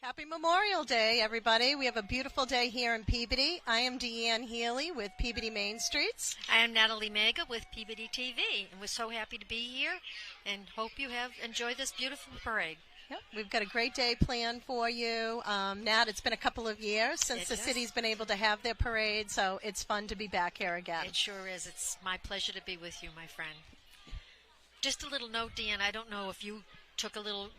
Happy Memorial Day, everybody. We have a beautiful day here in Peabody. I am Deanne Healy with Peabody Main Streets. I am Natalie Mega with Peabody TV, and we're so happy to be here and hope you have enjoyed this beautiful parade. Yep, we've got a great day planned for you. Nat, it's been a couple of years since the city's been able to have their parade, so it's fun to be back here again. It sure is. It's my pleasure to be with you, my friend. Just a little note, Deanne, I don't know if you took a little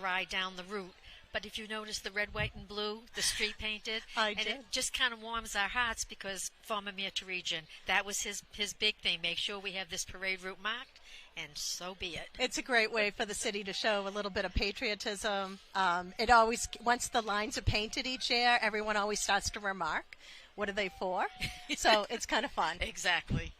ride down the route, but if you notice the red, white, and blue, the street painted, I did. It just kind of warms our hearts because former Mayor Region, that was his big thing. Make sure we have this parade route marked, and so be it. It's a great way for the city to show a little bit of patriotism. It always, once the lines are painted each year, everyone always starts to remark, what are they for? So it's kind of fun. Exactly.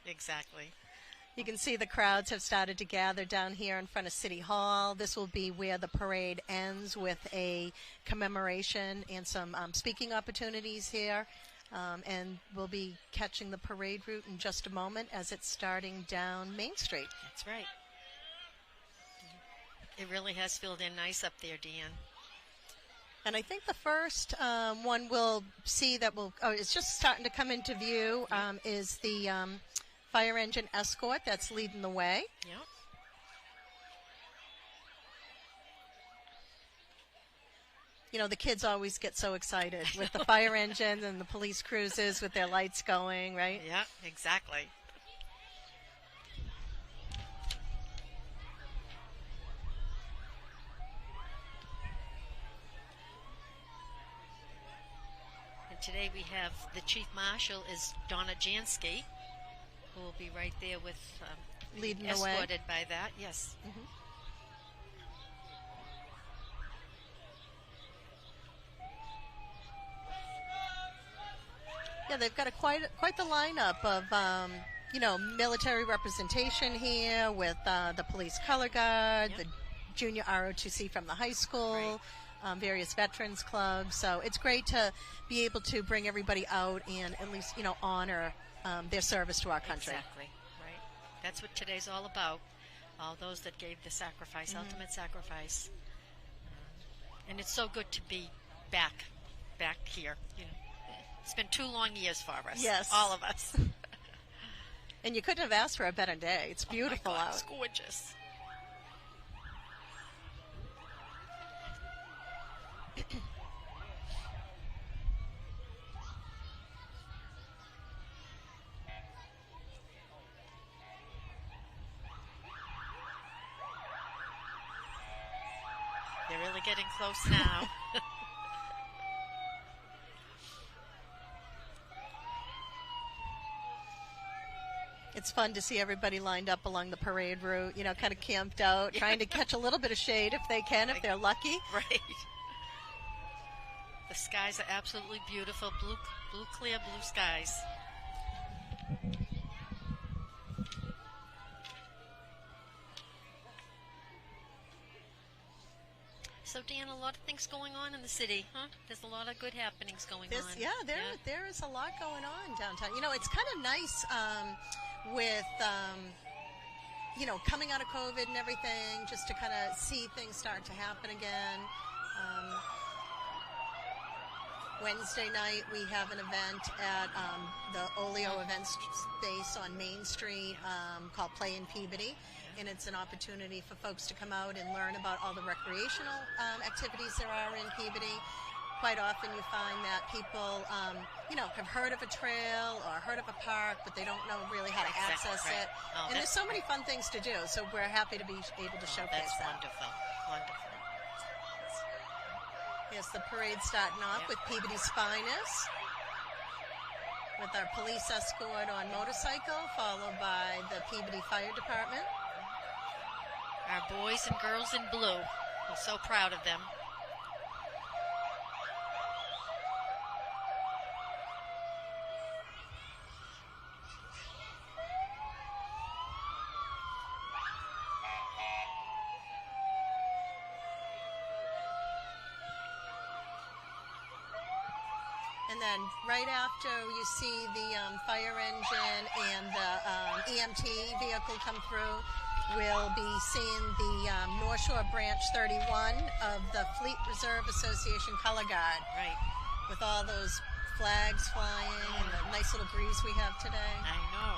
You can see the crowds have started to gather down here in front of City Hall. This will be where the parade ends with a commemoration and some speaking opportunities here. And we'll be catching the parade route in just a moment as it's starting down Main Street. That's right. It really has filled in nice up there, Deanne. And I think the first one we'll see that it's just starting to come into view is the fire engine escort that's leading the way. Yep. You know, the kids always get so excited with the fire engines and the police cruisers with their lights going, right? Yeah, exactly. And today we have the Chief Marshal is Donna Jansky, who will be right there with leading the way. Escorted by that, yes. Mm-hmm. Yeah, they've got quite the lineup of military representation here with the police color guard, the junior ROTC from the high school, various veterans clubs. So it's great to be able to bring everybody out and at least honor their service to our country. Exactly, right. That's what today's all about. All those that gave the sacrifice, ultimate sacrifice. And it's so good to be back here. It's been 2 long years for us. Yes. All of us. And you couldn't have asked for a better day. It's beautiful out. It's gorgeous. They're really getting close now. It's fun to see everybody lined up along the parade route, kind of camped out, trying to catch a little bit of shade if they can, if they're lucky. Right. The skies are absolutely beautiful. Clear blue skies. So, Dan, a lot of things going on in the city, huh? There's a lot of good happenings going on. Yeah, there is a lot going on downtown. It's kind of nice with, coming out of COVID and everything, just to kind of see things start to happen again. Wednesday night, we have an event at the Olio event space on Main Street called Play in Peabody. And it's an opportunity for folks to come out and learn about all the recreational activities there are in Peabody. Quite often you find that people, have heard of a trail or heard of a park, but they don't know really how to access it. Oh, and there's so many fun things to do, so we're happy to be able to showcase that's that. Wonderful. Yes, the parade starting off with Peabody's finest, with our police escort on motorcycle, followed by the Peabody Fire Department. Our boys and girls in blue. We're so proud of them. And then right after you see the fire engine and the EMT vehicle come through, we'll be seeing the North Shore Branch 31 of the Fleet Reserve Association Color Guard. Right. With all those flags flying and the nice little breeze we have today. I know.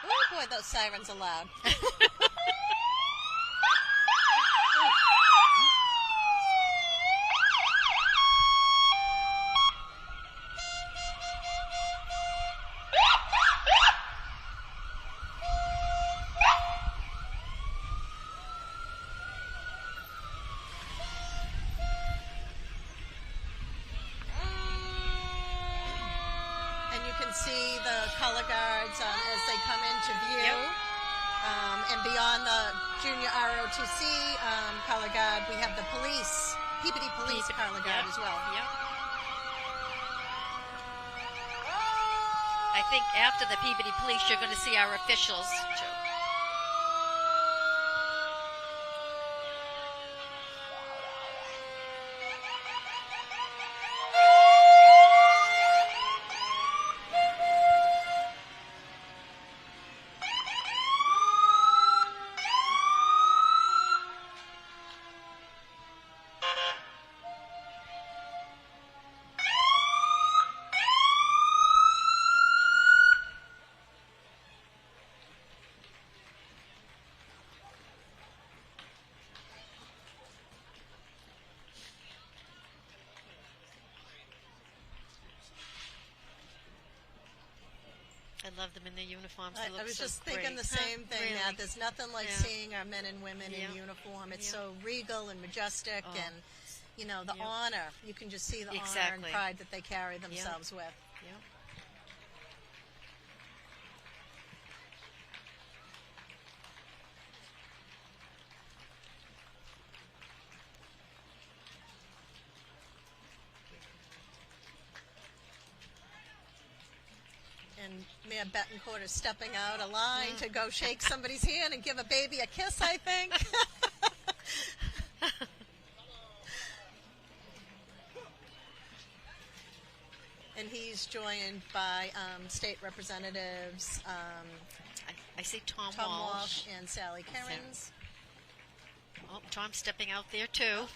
Oh boy, those sirens are loud. See the color guards as they come into view. Yep. And beyond the junior ROTC color guard, we have the police, Peabody Police color guard as well. Yep. I think after the Peabody Police, you're going to see our officials too. I love them in their uniforms. They look I was so just great. thinking the same thing, Really? Matt. There's nothing like seeing our men and women in uniform. It's so regal and majestic, and you know the honor. You can just see the honor and pride that they carry themselves with. Yep. And Mayor Betancourt is stepping out of line to go shake somebody's hand and give a baby a kiss, I think. And he's joined by state representatives I see Tom Walsh and Sally Kerins. Oh, Tom's stepping out there too.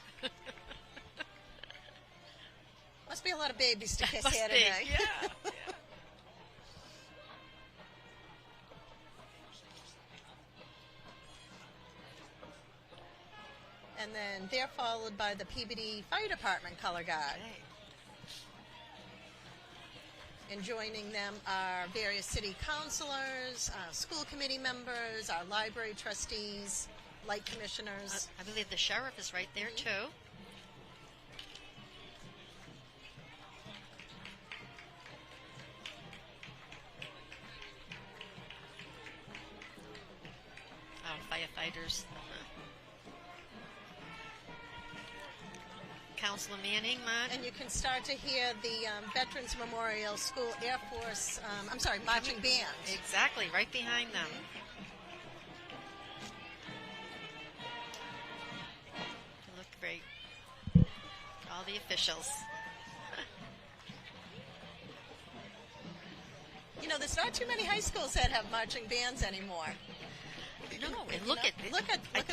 Must be a lot of babies to kiss Must here be. today. Yeah. And then they're followed by the Peabody Fire Department Color Guard. Okay. And joining them are various city councilors, school committee members, our library trustees, light commissioners. I believe the sheriff is right there too. Firefighters. Councilor Manning, Mark. And you can start to hear the Veterans Memorial School Air Force, marching band. Exactly, right behind them. They look great. All the officials. You know, there's not too many high schools that have marching bands anymore. No, and look at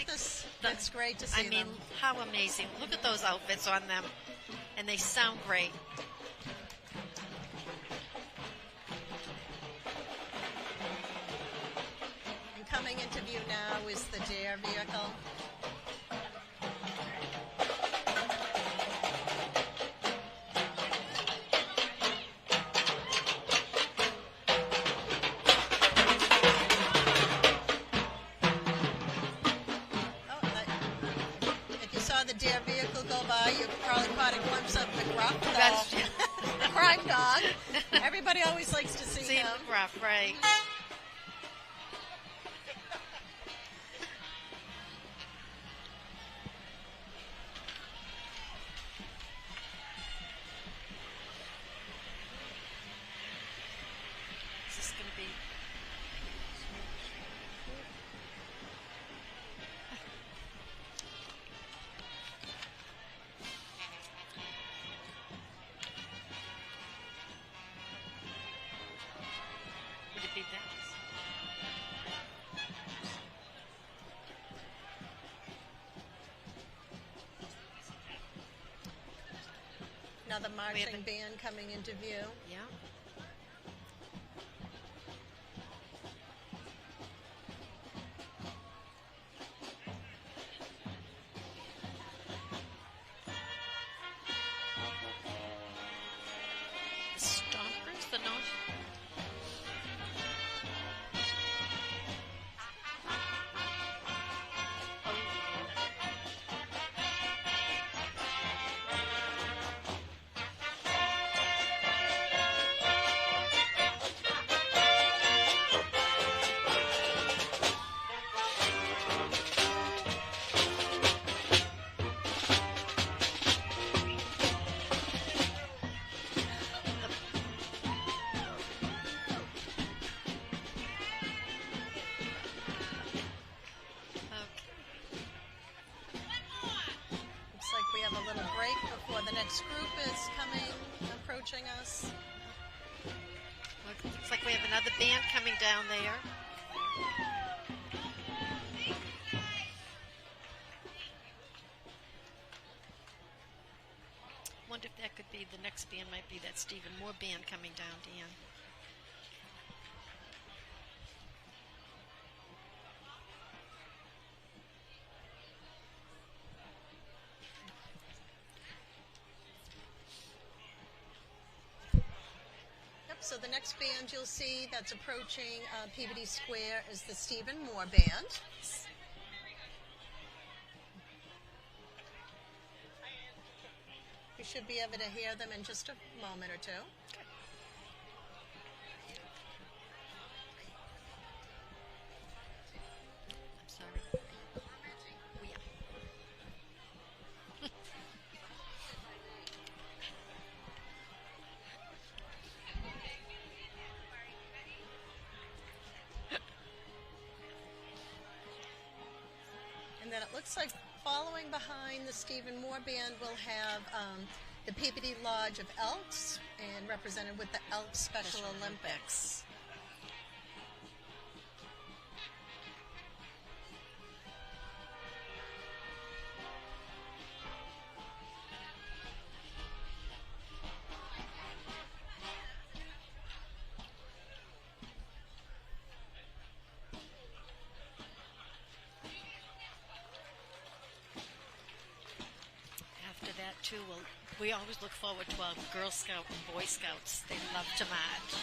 this. It's great to see them. I mean, how amazing. Look at those outfits on them. And they sound great. And coming into view now is the DARE vehicle. The crime dog. Everybody always likes to see him. Rough, right. Is this going to be be balanced. Another marching band coming into view. Yeah. The Stompers, the nose. Approaching us. Looks like we have another band coming down there. Wonder if that could be the next band. Might be that Stephen Moore band coming down, Dan. So the next band you'll see that's approaching Peabody Square is the Stephen Moore Band. You should be able to hear them in just a moment or two. I'm sorry. Then it looks like following behind the Stephen Moore Band we'll have the Peabody Lodge of Elks, and represented with the Elks Special Olympics. Too, we always look forward to our Girl Scout and Boy Scouts. They love to march.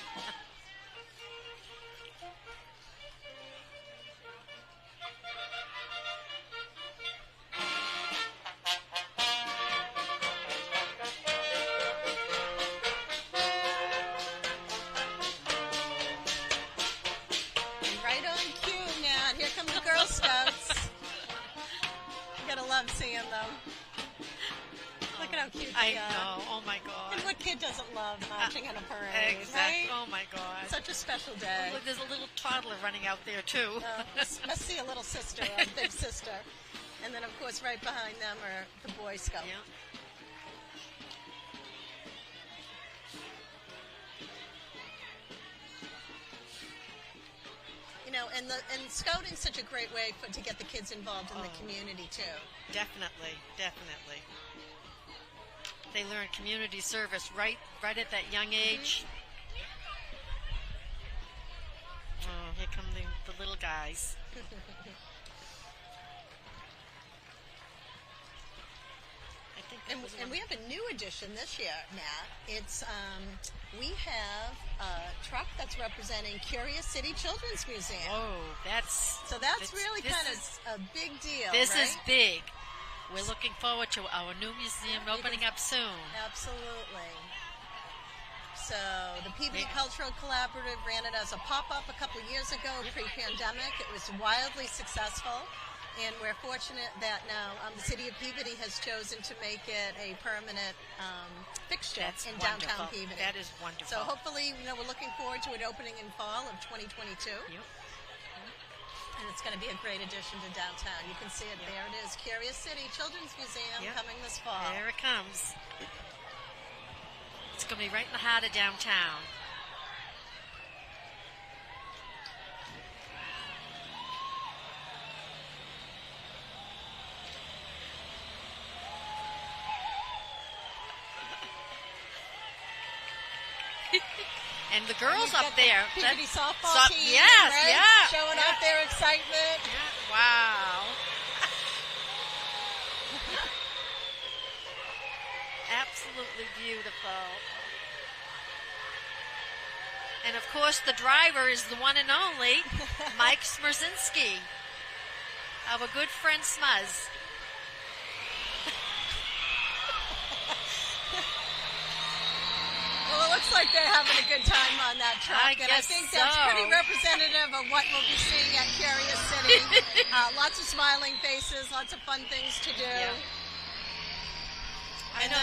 And right on cue now, here come the Girl Scouts. You gotta love seeing them. Look at how cute they are. I know. Oh, my God. And what kid doesn't love marching in a parade, exactly. Right? Oh, my God. Such a special day. Look, there's a little toddler running out there, too. Must see a little sister, a big sister. And then, of course, right behind them are the Boy Scouts. Yeah. You know, and scouting's such a great way to get the kids involved in the community, too. Definitely, definitely. They learn community service right at that young age. Oh, here come the little guys. I think and we have a new addition this year, Nat. It's we have a truck that's representing Curious City Children's Museum. Oh, that's really kind of a big deal. This right? is big. We're looking forward to our new museum opening up soon. Absolutely. So the Peabody Cultural Collaborative ran it as a pop-up a couple years ago, pre-pandemic. It was wildly successful, and we're fortunate that now the city of Peabody has chosen to make it a permanent fixture in downtown Peabody. That is wonderful. So hopefully, we're looking forward to it opening in fall of 2022. Yep. And it's going to be a great addition to downtown. You can see it there. It is Curious City Children's Museum coming this fall. There it comes. It's going to be right in the heart of downtown. And the girls You've up got there. the Peabody softball team, yes, right? yeah. Showing yeah. off their excitement. Yeah. Wow. Absolutely beautiful. And of course, the driver is the one and only Mike Smerzinski, our good friend Smuz. Well, it looks like they're having a good time on that truck, I and I think that's so. pretty representative of what we'll be seeing at Curious City. Lots of smiling faces, lots of fun things to do. Yeah. I know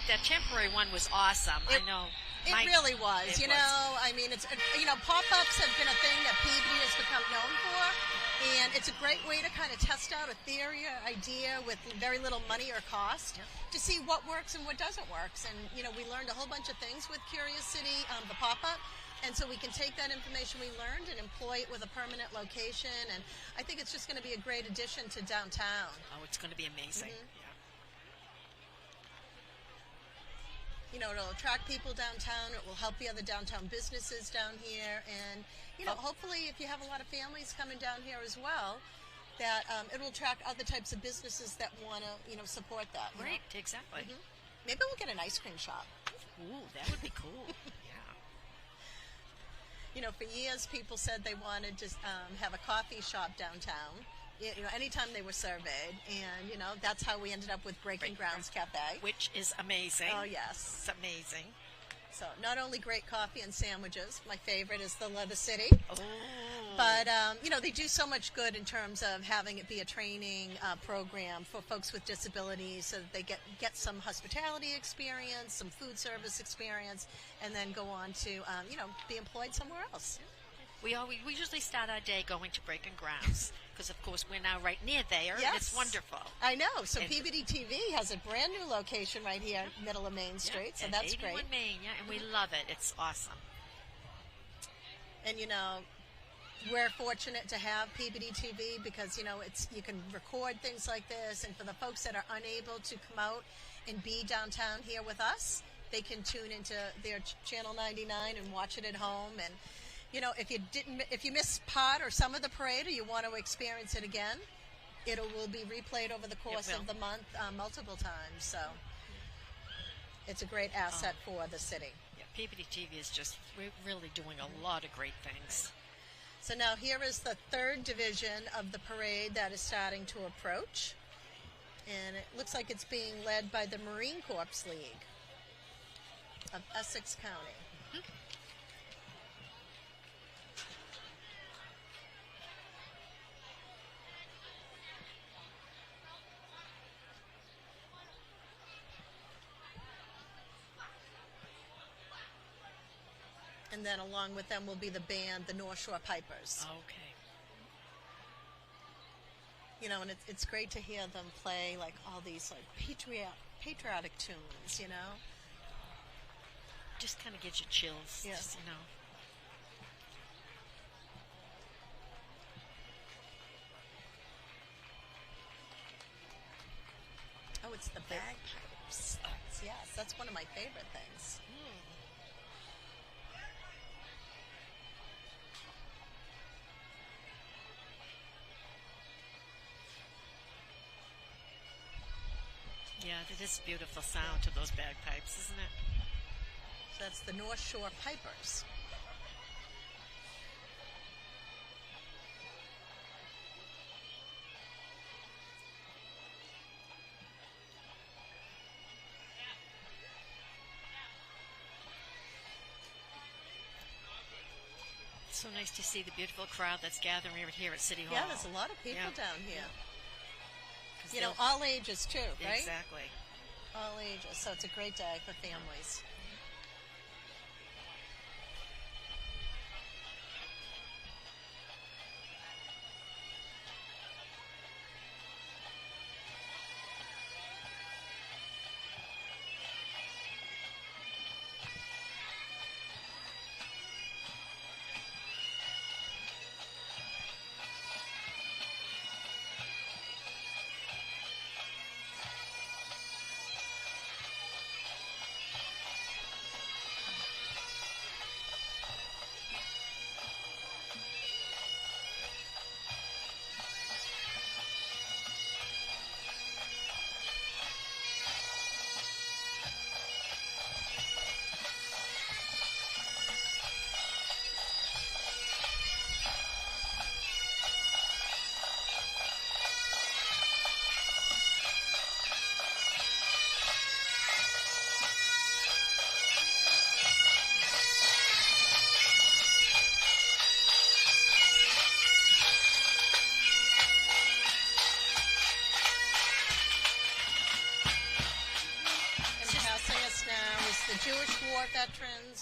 that temporary one was awesome. I know. It really was. It I mean, it's pop-ups have been a thing that Peabody has become known for, and it's a great way to kind of test out a theory or idea with very little money or cost to see what works and what doesn't work. And we learned a whole bunch of things with Curious City, the pop-up, and so we can take that information we learned and employ it with a permanent location. And I think it's just going to be a great addition to downtown. Oh, it's going to be amazing. Mm-hmm. It'll attract people downtown. It will help the other downtown businesses down here. And, hopefully if you have a lot of families coming down here as well, that it will attract other types of businesses that want to, support that. Right, exactly. Mm-hmm. Maybe we'll get an ice cream shop. Ooh, that would be cool. Yeah. For years people said they wanted to have a coffee shop downtown. Anytime they were surveyed, and that's how we ended up with Breaking Grounds Cafe, which is amazing. Oh yes, it's amazing. So not only great coffee and sandwiches, my favorite is the Leather City. Oh. But they do so much good in terms of having it be a training program for folks with disabilities, so that they get some hospitality experience, some food service experience, and then go on to be employed somewhere else. We usually start our day going to Breaking Grounds because, of course, we're now right near there, yes. And it's wonderful. I know. So Peabody TV has a brand new location right here, middle of Main Street, so that's 81 great. Main, and we love it. It's awesome. And we're fortunate to have Peabody TV because you can record things like this, and for the folks that are unable to come out and be downtown here with us, they can tune into their channel 99 and watch it at home. And if you missed part or some of the parade, or you want to experience it again, it will be replayed over the course of the month multiple times. So it's a great asset for the city. Yeah, Peabody TV is we're really doing a lot of great things. So now here is the third division of the parade that is starting to approach, and it looks like it's being led by the Marine Corps League of Essex County. Mm-hmm. And then along with them will be the band, the North Shore Pipers. Okay. And it's great to hear them play like all these like patriotic tunes, Just kind of gives you chills. Yeah. Just, Oh, it's the bagpipes. Yes, that's one of my favorite things. Yeah, it is a beautiful sound to those bagpipes, isn't it? So that's the North Shore Pipers. It's so nice to see the beautiful crowd that's gathering right here at City Hall. Yeah, there's a lot of people down here. Yeah. All ages too, right? Exactly. All ages. So it's a great day for families.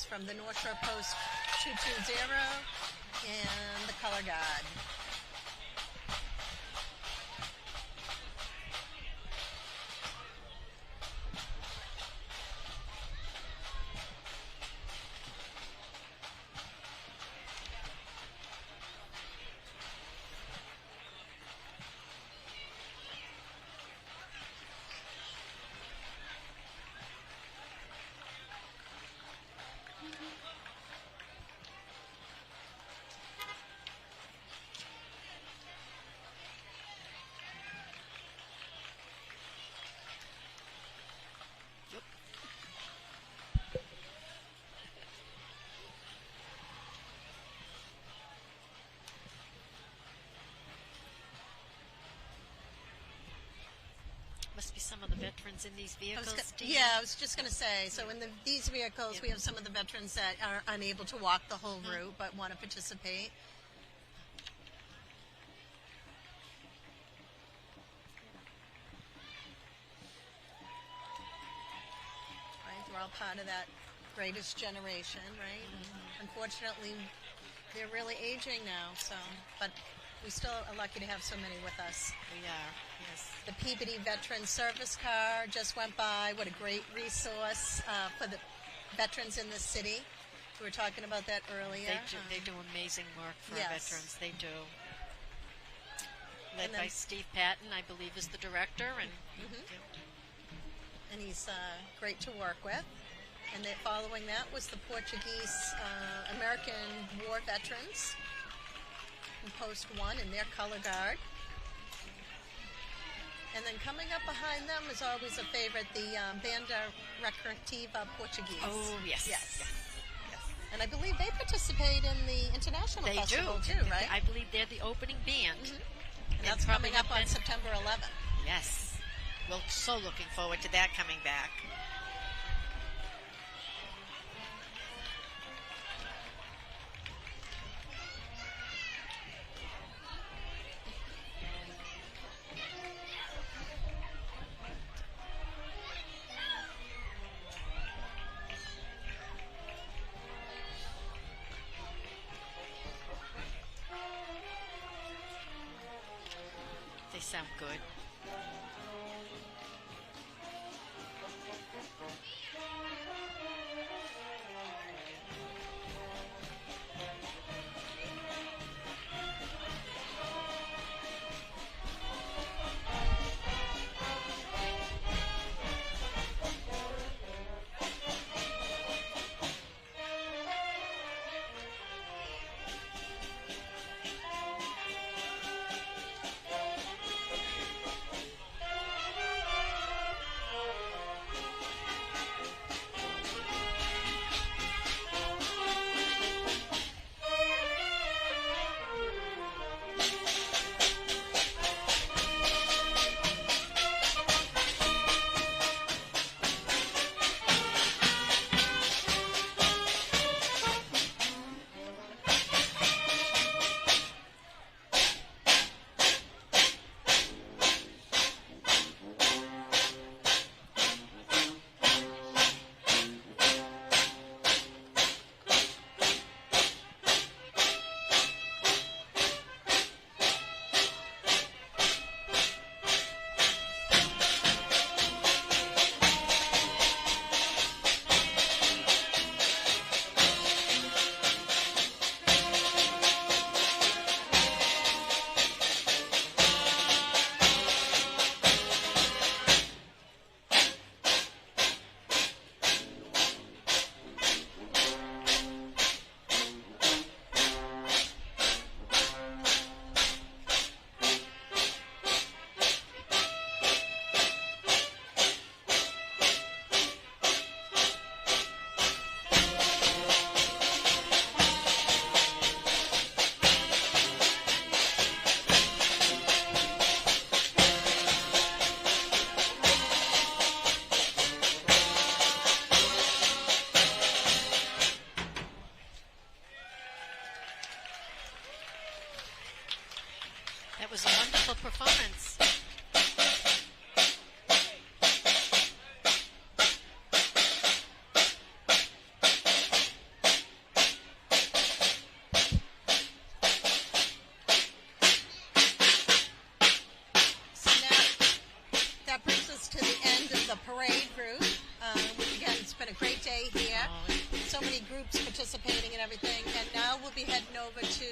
from the North Shore Post 220 and the Color Guard. Must be some of the veterans in these vehicles. I was just going to say, so in these vehicles, we have some of the veterans that are unable to walk the whole route but want to participate. Right, they're all part of that greatest generation, right? Unfortunately, they're really aging now, but we still are lucky to have so many with us. We are, yes. The Peabody Veteran Service Car just went by. What a great resource for the veterans in the city. We were talking about that earlier. They do amazing work for yes. our veterans. They do. Led by Steve Patton, I believe, is the director. And he's great to work with. And following that was the Portuguese American War veterans from Post 1 in their color guard. And then coming up behind them is always a favorite, the Banda Recreativa Portuguese. Oh, yes. Yes. And I believe they participate in the International Festival too, right? I believe they're the opening band. And that's coming up on September 11th. Yes. We're so looking forward to that coming back. They sound good. That was a wonderful performance. and everything. And now we'll be heading over to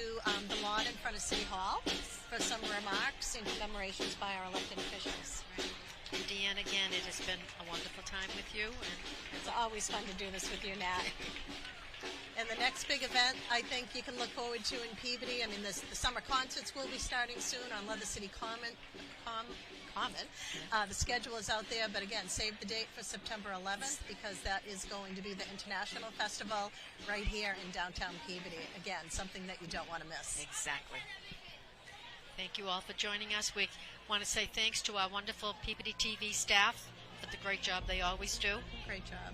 the lawn in front of City Hall for some remarks and commemorations by our elected officials. Right. And Deanne, again, it has been a wonderful time with you. And It's always fun to do this with you, Nat. And the next big event I think you can look forward to in Peabody, I mean, the summer concerts will be starting soon on Leather City Common. The schedule is out there, but again, save the date for September 11th because that is going to be the International Festival right here in downtown Peabody. Again, something that you don't want to miss. Exactly. Thank you all for joining us. We want to say thanks to our wonderful Peabody TV staff for the great job they always do. Great job.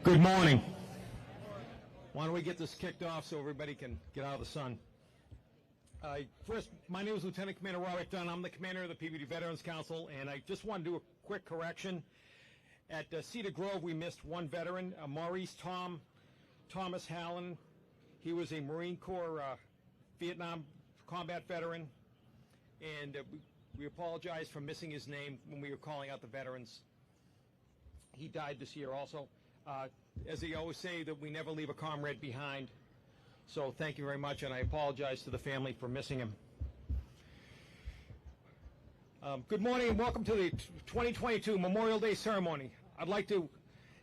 Good morning. Why don't we get this kicked off so everybody can get out of the sun? First, my name is Lieutenant Commander Robert Dunn. I'm the commander of the Peabody Veterans Council, and I just want to do a quick correction. At Cedar Grove, we missed one veteran, Maurice Thomas Hallen. He was a Marine Corps Vietnam combat veteran, and we apologize for missing his name when we were calling out the veterans. He died this year also. As they always say, that we never leave a comrade behind. So thank you very much, and I apologize to the family for missing him. Good morning and welcome to the 2022 Memorial Day ceremony. I'd like to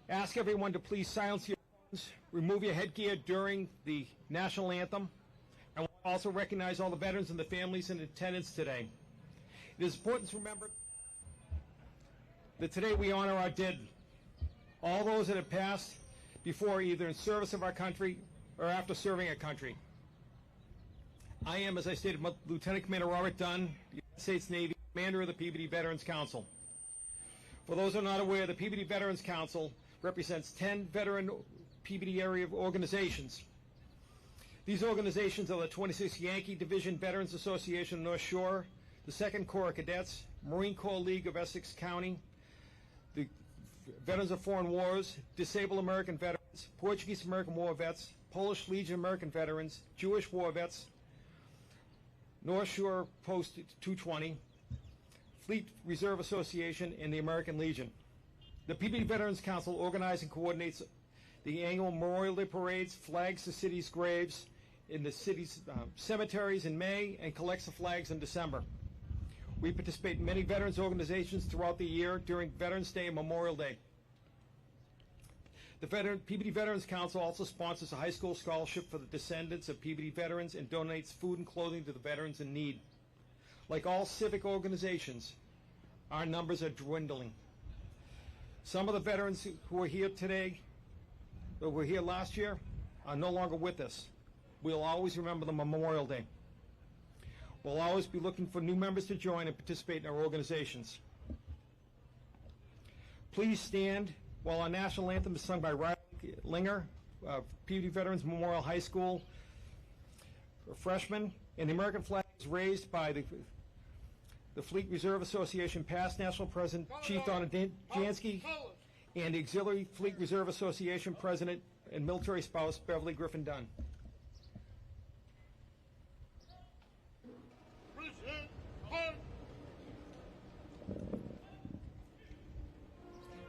ask everyone to please silence your phones, remove your headgear during the national anthem, and we'll also recognize all the veterans and the families in attendance today. It is important to remember that today we honor our dead, all those that have passed before, either in service of our country or after serving our country. I am, as I stated, Lieutenant Commander Robert Dunn, United States Navy, commander of the Peabody Veterans Council. For those who are not aware, the Peabody Veterans Council represents 10 veteran Peabody area organizations. These organizations are the 26th Yankee Division Veterans Association North Shore, the 2nd Corps of Cadets, Marine Corps League of Essex County, the Veterans of Foreign Wars, Disabled American Veterans, Portuguese American War Vets, Polish Legion American Veterans, Jewish War Vets, North Shore Post 220, Fleet Reserve Association, and the American Legion. The Peabody Veterans Council organizes and coordinates the annual Memorial Day parades, flags the city's graves in the city's cemeteries in May, and collects the flags in December. We participate in many veterans organizations throughout the year during Veterans Day and Memorial Day. The Peabody Veterans Council also sponsors a high school scholarship for the descendants of Peabody veterans and donates food and clothing to the veterans in need. Like all civic organizations, our numbers are dwindling. Some of the veterans who are here today, that were here last year, are no longer with us. We'll always remember them on Memorial Day. We'll always be looking for new members to join and participate in our organizations. Please stand while our national anthem is sung by Riley Linger, Peabody Veterans Memorial High School freshman, and the American flag is raised by the Fleet Reserve Association past National President Chief Donna Jansky and the Auxiliary Fleet Reserve Association President and military spouse Beverly Griffin Dunn.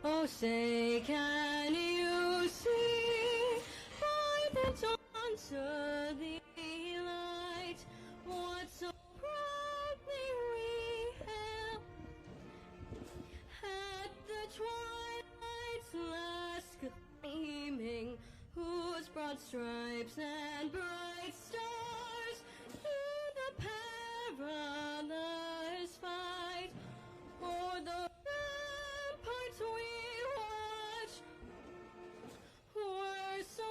Oh, say, can you see by the dawn's early light what so proudly we hailed at the twilight's last gleaming, whose broad stripes and bright stars through the perilous fight o'er the ramparts we were so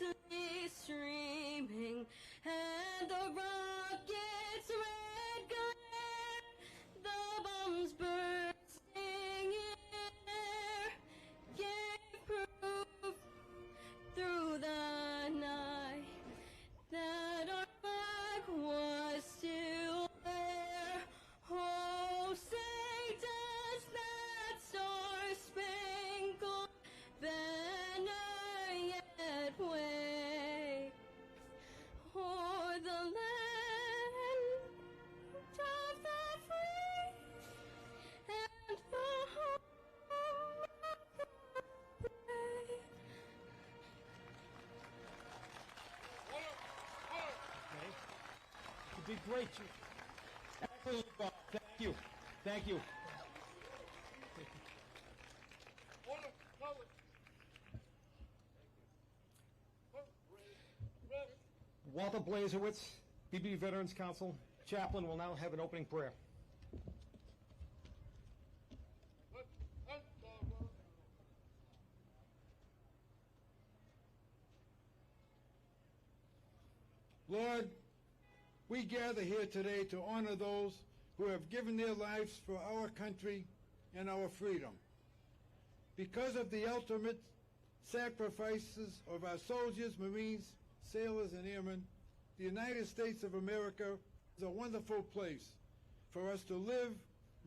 gallantly streaming, and the rocket's red glare, the bombs bursting in air, gave proof through the night that our flag was still there. Oh, say does that star-spangled banner yet wave o'er the land of the free and the home of the brave? You did great. Absolutely, Bob. Thank you. Thank you. Walter Blazewicz, Peabody Veterans Council chaplain, will now have an opening prayer. Lord, we gather here today to honor those who have given their lives for our country and our freedom. Because of the ultimate sacrifices of our soldiers, Marines, sailors, and airmen, the United States of America is a wonderful place for us to live,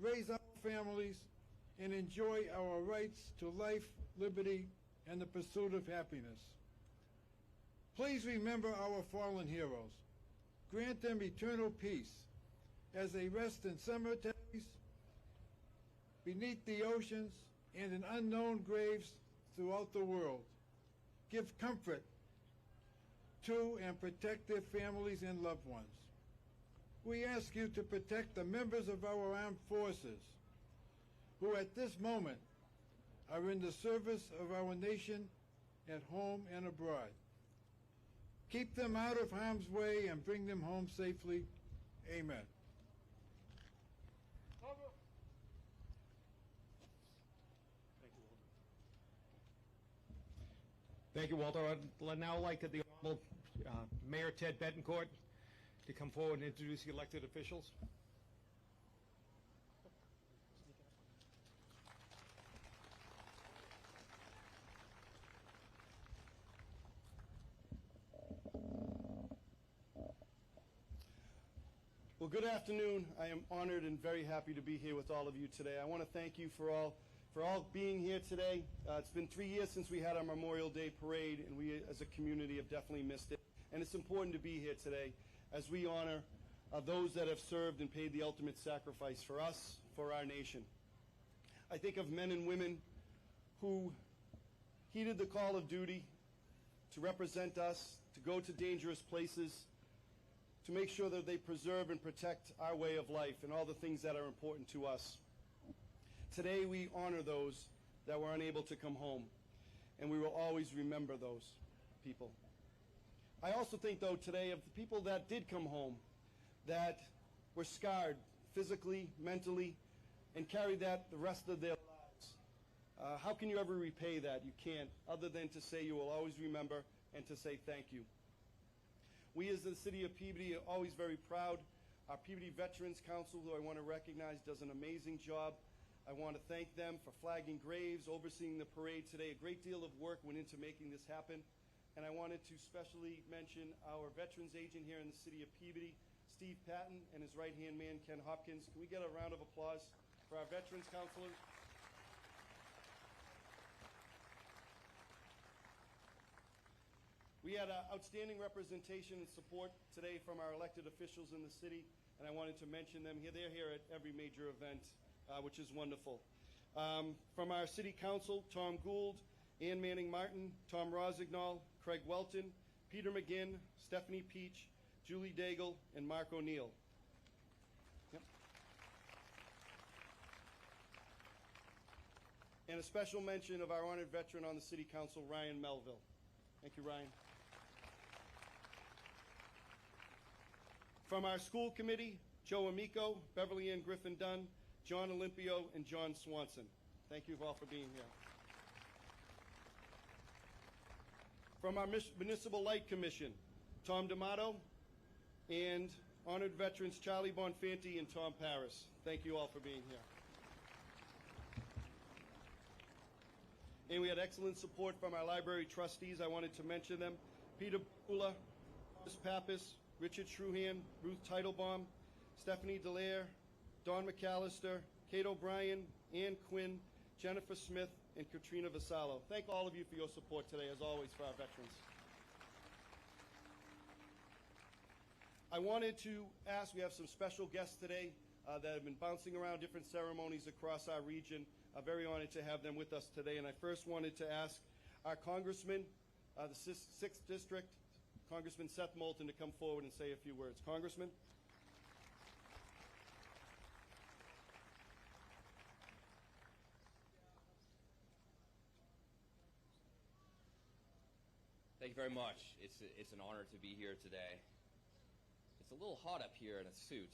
raise our families, and enjoy our rights to life, liberty, and the pursuit of happiness. Please remember our fallen heroes. Grant them eternal peace as they rest in cemeteries, beneath the oceans, and in unknown graves throughout the world. Give comfort to and protect their families and loved ones. We ask you to protect the members of our armed forces who at this moment are in the service of our nation at home and abroad. Keep them out of harm's way and bring them home safely. Amen. Thank you, Walter. I'd now like the Honorable Mayor Ted Betancourt to come forward and introduce the elected officials. Well, good afternoon. I am honored and very happy to be here with all of you today. I want to thank you for all being here today. It's been 3 years since we had our Memorial Day parade, and we as a community have definitely missed it. And it's important to be here today as we honor those that have served and paid the ultimate sacrifice for us, for our nation. I think of men and women who heeded the call of duty to represent us, to go to dangerous places, to make sure that they preserve and protect our way of life and all the things that are important to us. Today we honor those that were unable to come home, and we will always remember those people. I also think, though, today of the people that did come home, that were scarred physically, mentally, and carried that the rest of their lives. How can you ever repay that? You can't, other than to say you will always remember and to say thank you. We as the city of Peabody are always very proud. Our Peabody Veterans Council, who I want to recognize, does an amazing job. I want to thank them for flagging graves, overseeing the parade today. A great deal of work went into making this happen. And I wanted to specially mention our veterans agent here in the city of Peabody, Steve Patton, and his right-hand man, Ken Hopkins. Can we get a round of applause for our veterans counselors? We had outstanding representation and support today from our elected officials in the city, and I wanted to mention them here. They're here at every major event, which is wonderful. From our city council, Tom Gould, Ann Manning Martin, Tom Rosignol, Craig Welton, Peter McGinn, Stephanie Peach, Julie Daigle, and Mark O'Neill. Yep. And a special mention of our honored veteran on the city council, Ryan Melville. Thank you, Ryan. From our school committee, Joe Amico, Beverly Ann Griffin Dunn, John Olympio, and John Swanson. Thank you all for being here. From our Municipal Light Commission, Tom D'Amato, and honored veterans Charlie Bonfanti and Tom Paris. Thank you all for being here. And we had excellent support from our library trustees. I wanted to mention them. Peter Bula, Thomas Pappas, Richard Shruhan, Ruth Teitelbaum, Stephanie Dallaire, Don McAllister, Kate O'Brien, Ann Quinn, Jennifer Smith, and Katrina Vassallo. Thank all of you for your support today, as always, for our veterans. I wanted to ask, we have some special guests today that have been bouncing around different ceremonies across our region. I'm very honored to have them with us today. And I first wanted to ask our Congressman, the 6th District, Congressman Seth Moulton, to come forward and say a few words. Congressman? Thank you very much. It's an honor to be here today. It's a little hot up here in a suit,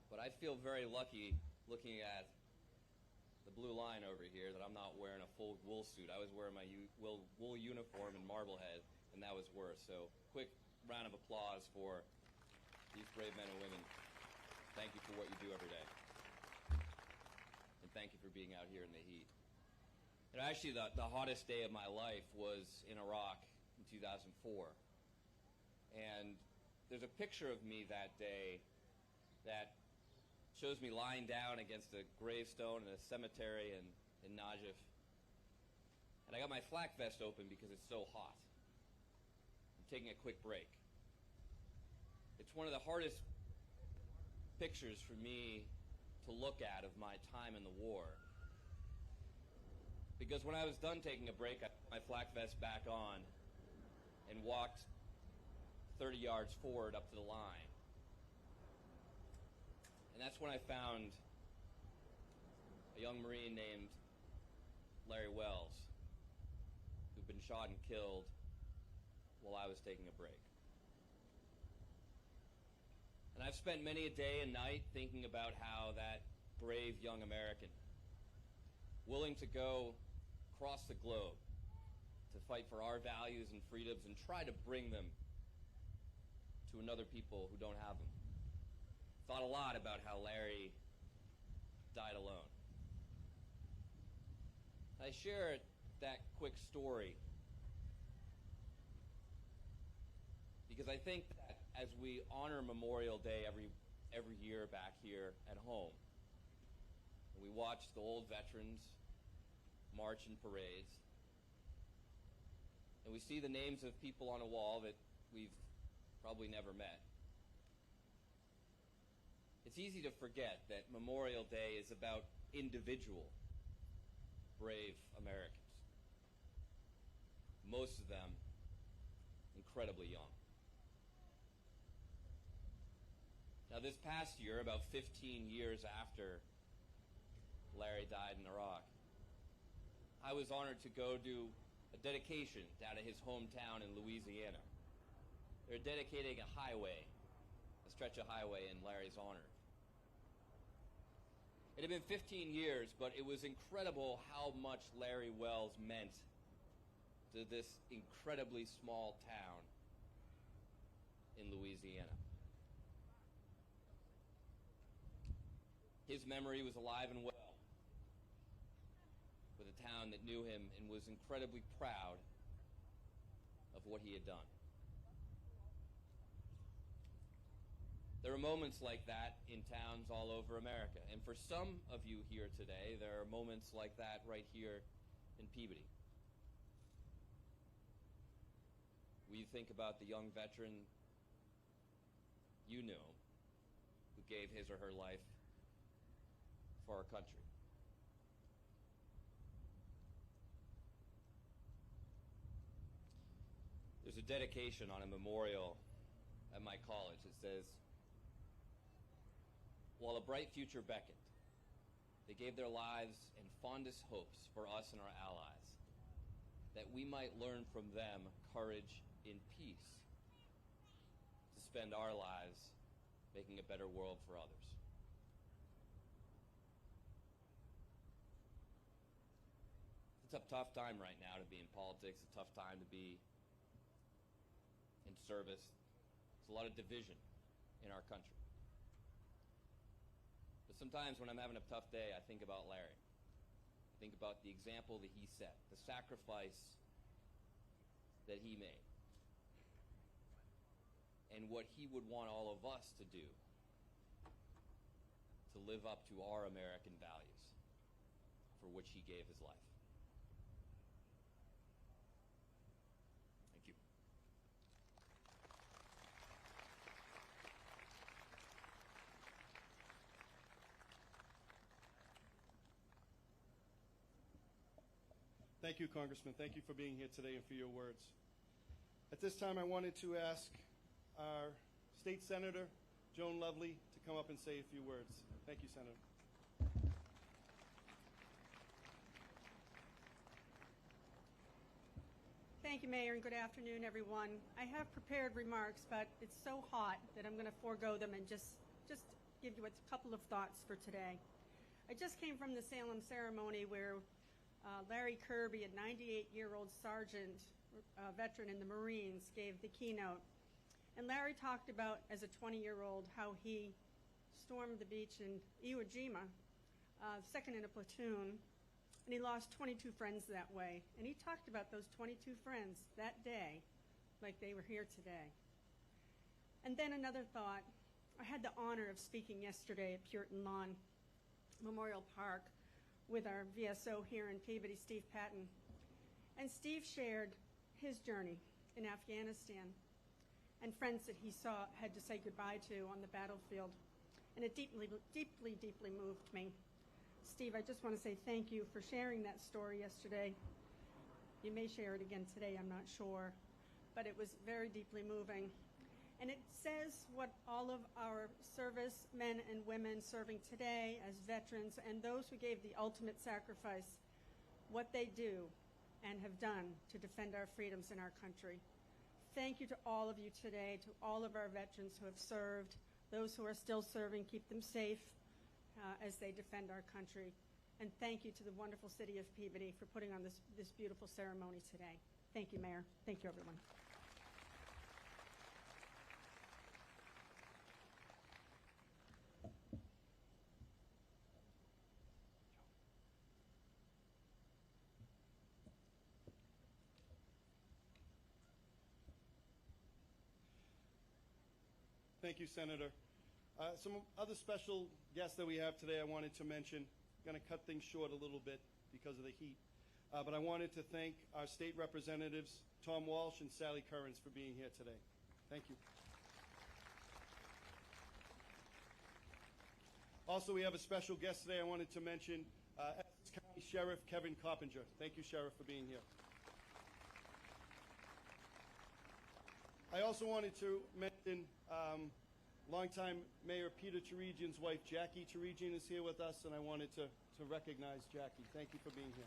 but I feel very lucky looking at the blue line over here that I'm not wearing a full wool suit. I was wearing my wool uniform in Marblehead, and that was worse. So quick round of applause for these brave men and women. Thank you for what you do every day. And thank you for being out here in the heat. And actually, the hottest day of my life was in Iraq in 2004. And there's a picture of me that day that shows me lying down against a gravestone in a cemetery in Najaf. And I got my flak vest open because it's so hot. I'm taking a quick break. It's one of the hardest pictures for me to look at of my time in the war. Because when I was done taking a break, I put my flak vest back on and walked 30 yards forward up to the line. And that's when I found a young Marine named Larry Wells, who'd been shot and killed while I was taking a break. And I've spent many a day and night thinking about how that brave young American, willing to go across the globe to fight for our values and freedoms and try to bring them to another people who don't have them. Thought a lot about how Larry died alone. I share that quick story because I think that as we honor Memorial Day every year back here at home, and we watch the old veterans march in parades, and we see the names of people on a wall that we've probably never met, it's easy to forget that Memorial Day is about individual brave Americans, most of them incredibly young. Now, this past year, about 15 years after Larry died in Iraq, I was honored to go do a dedication down at his hometown in Louisiana. They're dedicating a highway, a stretch of highway in Larry's honor. It had been 15 years, but it was incredible how much Larry Wells meant to this incredibly small town in Louisiana. His memory was alive and well with a town that knew him and was incredibly proud of what he had done. There are moments like that in towns all over America. And for some of you here today, there are moments like that right here in Peabody. Will you think about the young veteran you knew who gave his or her life for our country? There's a dedication on a memorial at my college. It says, "While a bright future beckoned, they gave their lives and fondest hopes for us and our allies, that we might learn from them courage in peace, to spend our lives making a better world for others." It's a tough time right now to be in politics, a tough time to be in service. There's a lot of division in our country. But sometimes when I'm having a tough day, I think about Larry. I think about the example that he set, the sacrifice that he made, and what he would want all of us to do to live up to our American values for which he gave his life. Thank you. Thank you, Congressman. Thank you for being here today and for your words. At this time, I wanted to ask our State Senator, Joan Lovely, to come up and say a few words. Thank you, Senator. Thank you, Mayor, and good afternoon, everyone. I have prepared remarks, but it's so hot that I'm going to forego them and just give you a couple of thoughts for today. I just came from the Salem ceremony where Larry Kirby, a 98-year-old sergeant, veteran in the Marines, gave the keynote. And Larry talked about, as a 20-year-old, how he stormed the beach in Iwo Jima, second in a platoon, and he lost 22 friends that way. And he talked about those 22 friends that day like they were here today. And then another thought. I had the honor of speaking yesterday at Puritan Lawn Memorial Park with our VSO here in Peabody, Steve Patton. And Steve shared his journey in Afghanistan and friends that he saw had to say goodbye to on the battlefield. And it deeply, deeply, deeply moved me. Steve, I just want to say thank you for sharing that story yesterday. You may share it again today, I'm not sure. But it was very deeply moving. And it says what all of our service men and women serving today as veterans and those who gave the ultimate sacrifice, what they do and have done to defend our freedoms in our country. Thank you to all of you today, to all of our veterans who have served, those who are still serving, keep them safe as they defend our country. And thank you to the wonderful city of Peabody for putting on this beautiful ceremony today. Thank you, Mayor. Thank you, everyone. Thank you, Senator. Some other special guests that we have today I wanted to mention. I'm going to cut things short a little bit because of the heat. But I wanted to thank our state representatives, Tom Walsh and Sally Currens, for being here today. Thank you. Also, we have a special guest today I wanted to mention, Essex County Sheriff Kevin Carpenter. Thank you, Sheriff, for being here. I also wanted to mention longtime Mayor Peter Turigian's wife, Jackie Turigian, is here with us, and I wanted to recognize Jackie. Thank you for being here.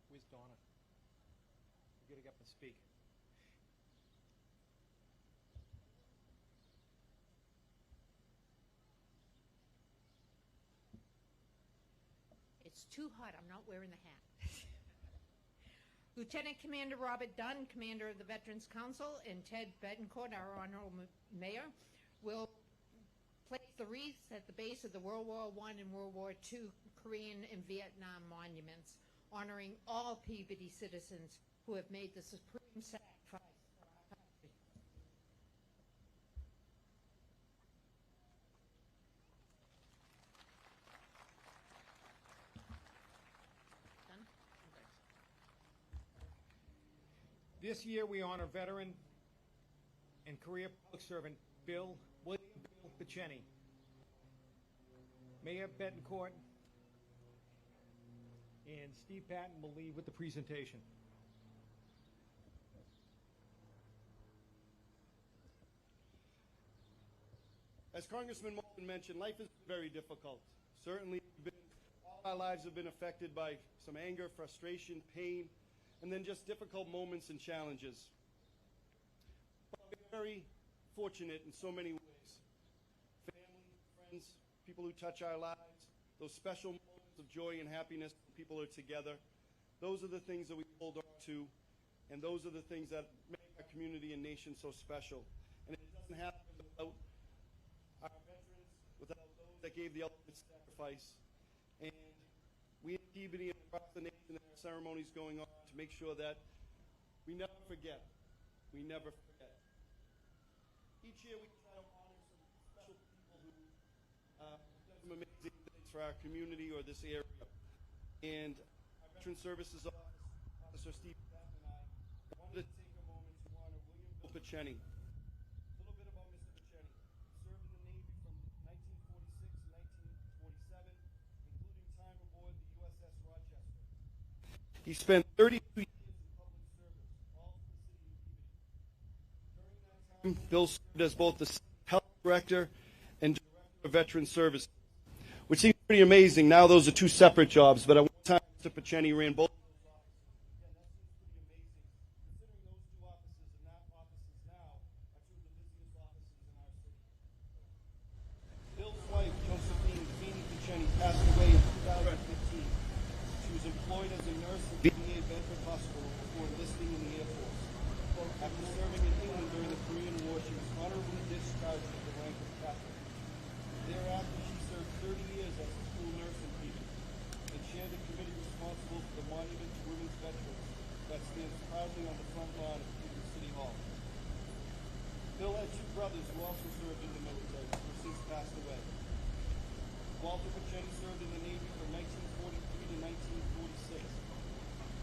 Where's Donna? You gotta get up and speak. It's too hot. I'm not wearing the hat. Lieutenant Commander Robert Dunn, Commander of the Veterans Council, and Ted Betancourt, our Honorable Mayor, will place the wreaths at the base of the World War I and World War II Korean and Vietnam monuments, honoring all Peabody citizens who have made the supreme sacrifice for our country. Done? This year we honor veteran and career public servant William Bill Piceni. Mayor Betancourt and Steve Patton will lead with the presentation. As Congressman Moulton mentioned, life is very difficult. Certainly, all our lives have been affected by some anger, frustration, pain, and then just difficult moments and challenges. But we're very fortunate in so many ways. Family, friends, people who touch our lives, those special moments of joy and happiness when people are together. Those are the things that we hold on to, and those are the things that make our community and nation so special. And it doesn't happen without our veterans, without those that gave the ultimate sacrifice. And we in Peabody and across the nation have ceremonies going on to make sure that we never forget. We never forget. Each year we try to honor some special people who have done some amazing things for our community or this area. And our Veteran Services Officer Steve Seth and I wanted to take a moment to honor William Bill Piceni. A little bit about Mr. Piceni. He served in the Navy from 1946 to 1947, including time aboard the USS Rochester. He spent 32 years in public service, all for the city of Peabody. During that time, Bill served as both the health director and director of Veteran Services, which seems pretty amazing. Now those are two separate jobs, but at one time, Mr. Piceni ran both of those offices. Again, that seems pretty amazing, considering those two offices and that offices now are two of the busiest offices in our city. Bill's wife, After serving in England during the Korean War, she was honorably discharged with the rank of captain. Thereafter, she served 30 years as a school nurse in Peabody and chaired the committee responsible for the monument to women's veterans that stands proudly on the front lawn of Peabody City Hall. Bill had two brothers who also served in the military, who have since passed away. Walter Peabody served in the Navy from 1943 to 1946.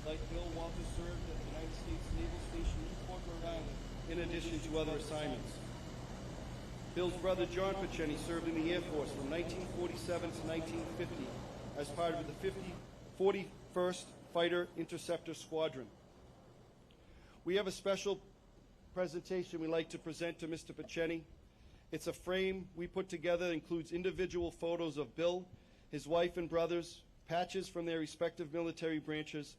Like Bill, Walter served at the United States Naval Station Newport, Rhode Island, in addition to other assignments. Bill's brother John Peabody served in the Air Force from 1947 to 1950 as part of the 41st Fighter Interceptor Squadron. We have a special presentation we'd like to present to Mr. Peabody. It's a frame we put together that includes individual photos of Bill, his wife and brothers, patches from their respective military branches,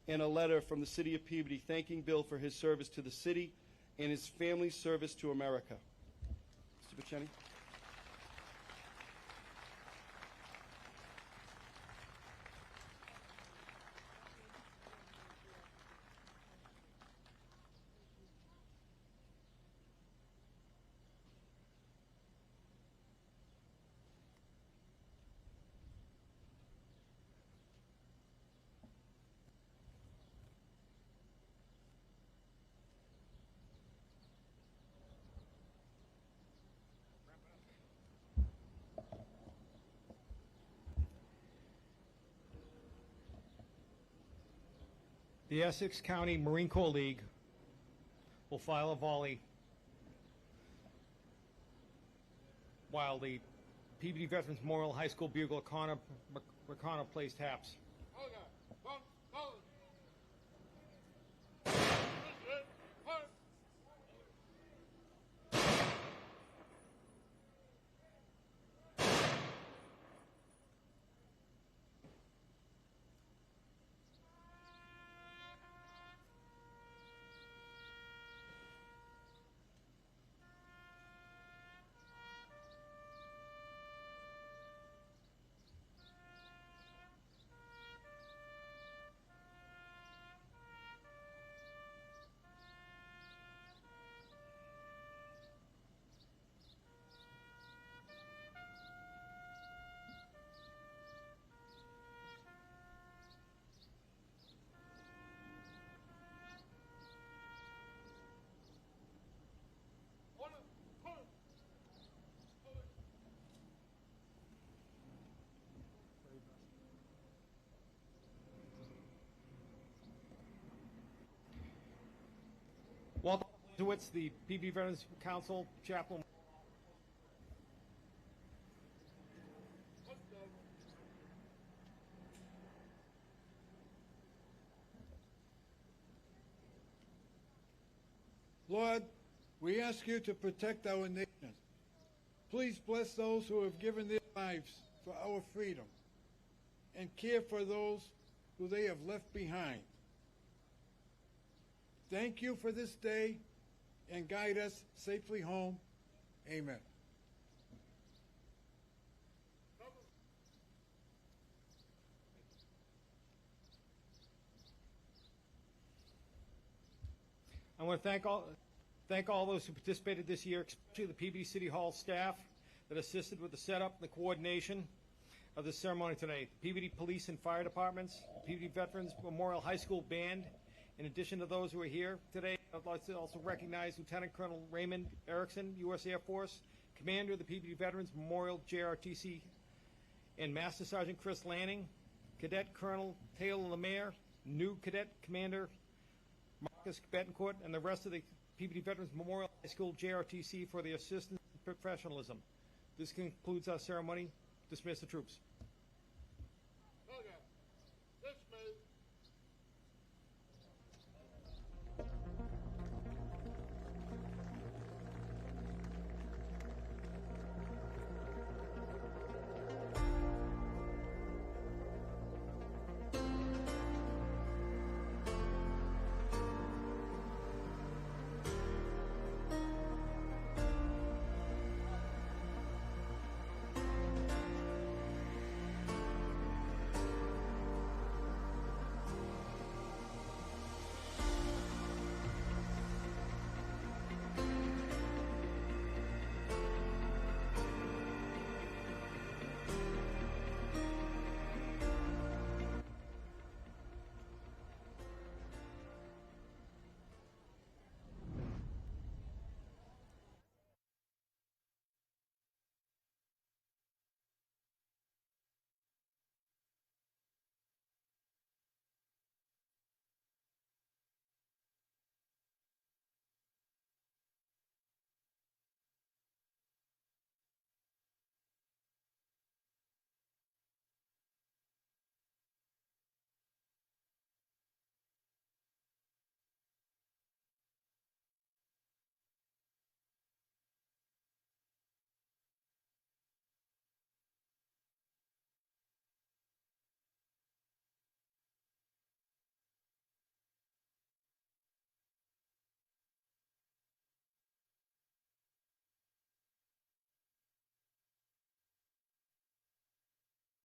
and a letter from the city of Peabody thanking Bill for his service to the city and his family's service to America. Mr. Peabody. The Essex County Marine Corps League will file a volley while the Peabody Veterans Memorial High School bugle Connor plays taps. Walter Lewitz, the Peabody Veterans Council chaplain. Lord, we ask you to protect our nation. Please bless those who have given their lives for our freedom and care for those who they have left behind. Thank you for this day and guide us safely home. Amen. I want to thank all those who participated this year, especially the Peabody City Hall staff that assisted with the setup and the coordination of this ceremony today. The Peabody Police and Fire Departments, the Peabody Veterans Memorial High School Band. In addition to those who are here today, I'd like to also recognize Lieutenant Colonel Raymond Erickson, U.S. Air Force, Commander of the Peabody Veterans Memorial JRTC, and Master Sergeant Chris Lanning, Cadet Colonel Taylor Lemaire, new Cadet Commander Marcus Betancourt, and the rest of the Peabody Veterans Memorial High School JRTC for the assistance and professionalism. This concludes our ceremony. Dismiss the troops.